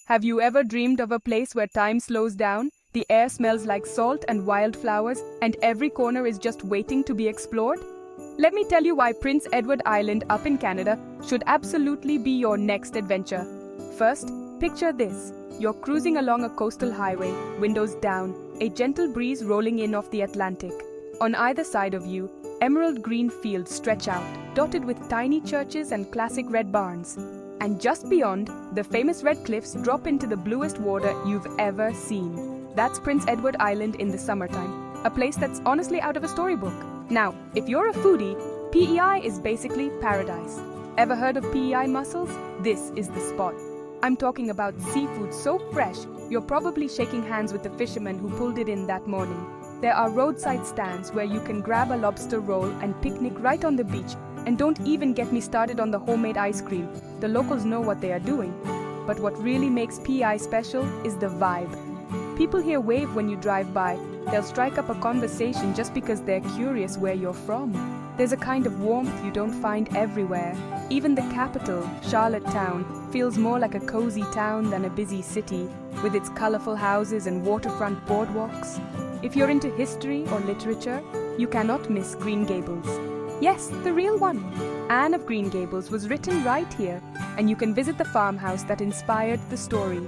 Have you ever dreamed of a place where time slows down, the air smells like salt and wildflowers, and every corner is just waiting to be explored? Let me tell you why Prince Edward Island up in Canada should absolutely be your next adventure. First, picture this. You're cruising along a coastal highway, windows down, a gentle breeze rolling in off the Atlantic. On either side of you, emerald green fields stretch out, dotted with tiny churches and classic red barns. And just beyond, the famous red cliffs drop into the bluest water you've ever seen. That's Prince Edward Island in the summertime, a place that's honestly out of a storybook. Now, if you're a foodie, PEI is basically paradise. Ever heard of PEI mussels? This is the spot. I'm talking about seafood so fresh, you're probably shaking hands with the fisherman who pulled it in that morning. There are roadside stands where you can grab a lobster roll and picnic right on the beach. And don't even get me started on the homemade ice cream. The locals know what they are doing. But what really makes PEI special is the vibe. People here wave when you drive by. They'll strike up a conversation just because they're curious where you're from. There's a kind of warmth you don't find everywhere. Even the capital, Charlottetown, feels more like a cozy town than a busy city, with its colorful houses and waterfront boardwalks. If you're into history or literature, you cannot miss Green Gables. Yes, the real one. Anne of Green Gables was written right here, and you can visit the farmhouse that inspired the story.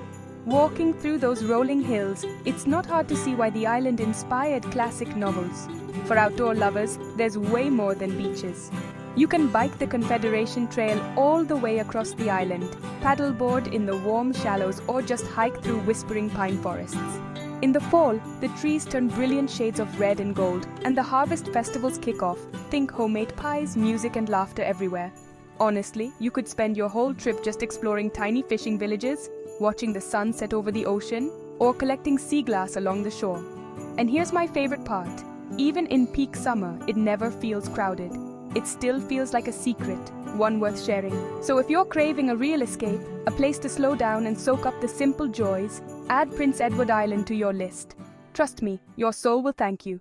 Walking through those rolling hills, it's not hard to see why the island inspired classic novels. For outdoor lovers, there's way more than beaches. You can bike the Confederation Trail all the way across the island, paddleboard in the warm shallows, or just hike through whispering pine forests. In the fall, the trees turn brilliant shades of red and gold, and the harvest festivals kick off. Think homemade pies, music and laughter everywhere. Honestly, you could spend your whole trip just exploring tiny fishing villages, watching the sun set over the ocean, or collecting sea glass along the shore. And here's my favorite part. Even in peak summer, it never feels crowded. It still feels like a secret, one worth sharing. So if you're craving a real escape, a place to slow down and soak up the simple joys, add Prince Edward Island to your list. Trust me, your soul will thank you.